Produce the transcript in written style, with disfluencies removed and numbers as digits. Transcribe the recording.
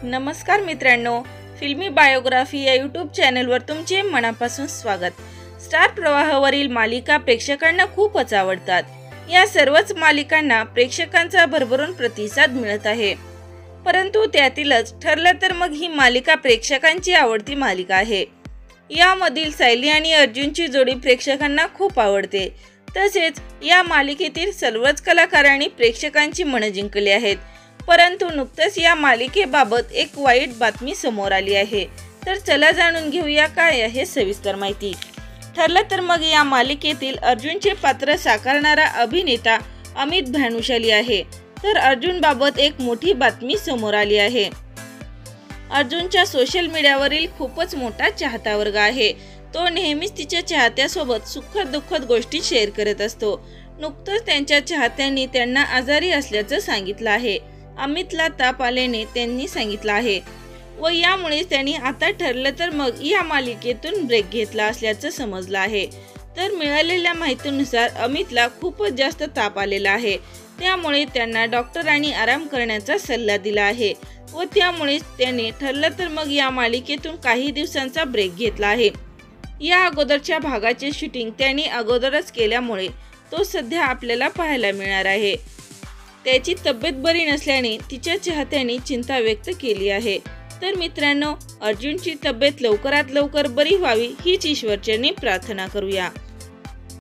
नमस्कार मित्रांनो, फिल्मी बायोग्राफी या यूट्यूब चॅनलवर तुमचे मनापासून स्वागत। स्टार प्रवाहावरील मालिका प्रेक्षकांना खूपच आवडतात। या सर्वच मालिकांना प्रेक्षकांचा भरभरून प्रतिसाद मिळत आहे, परंतु त्यातीलच ठरलं तर मग ही मालिका प्रेक्षकांची आवडती मालिका आहे। यामधील सायली आणि अर्जुनची जोडी प्रेक्षकांना खूप आवडते। तसेच या मालिकेतील सर्वच कलाकारांनी प्रेक्षकांची मनं जिंकली आहेत। परंतु नुकतेच या मालिकेबाबत एक वाईट बातमी समोर आली आहे। तर चला जाणून घेऊया काय आहे सविस्तर माहिती। ठरलं तर मग या मालिकेतील अर्जुनचे पात्र साकारणारा अभिनेता अमित भानुशाली आहे। तर अर्जुन बाबत एक मोठी बातमी समोर आली आहे। अर्जुनच्या सोशल मीडियावरील खूपच मोठा चाहता वर्ग आहे। तो नेहमीच तिच्या चाहत्यासोबत सुखद दुःखद गोष्टी शेअर करत असतो। नुकतंच त्यांच्या चाहत्यांनी त्यांना आजारी असल्याचं सांगितलं आहे। अमितला ताप आल्याने त्यांनी सांगितलं आहे व यामुळेच त्यांनी आता ठरलं तर मग या मालिकेतून ब्रेक घेतला असल्याचं समजलं आहे। तर मिळालेल्या माहितीनुसार अमितला खूपच जास्त ताप आलेला आहे, त्यामुळे त्यांना डॉक्टरांनी आराम करण्याचा सल्ला दिला आहे व त्यामुळेच त्यांनी ठरलं तर मग या मालिकेतून काही दिवसांचा ब्रेक घेतला आहे। या अगोदरच्या भागाचे शूटिंग त्यांनी अगोदरच केल्यामुळे तो सध्या आपल्याला पाहायला मिळणार आहे। त्याची तब्येत बरी नसल्याने तिच्या चाहत्यांनी चिंता व्यक्त केली आहे। तर मित्रांनो, अर्जुनची तब्येत लवकरात लवकर बरी व्हावी हीच ईश्वरचरणी प्रार्थना करूया।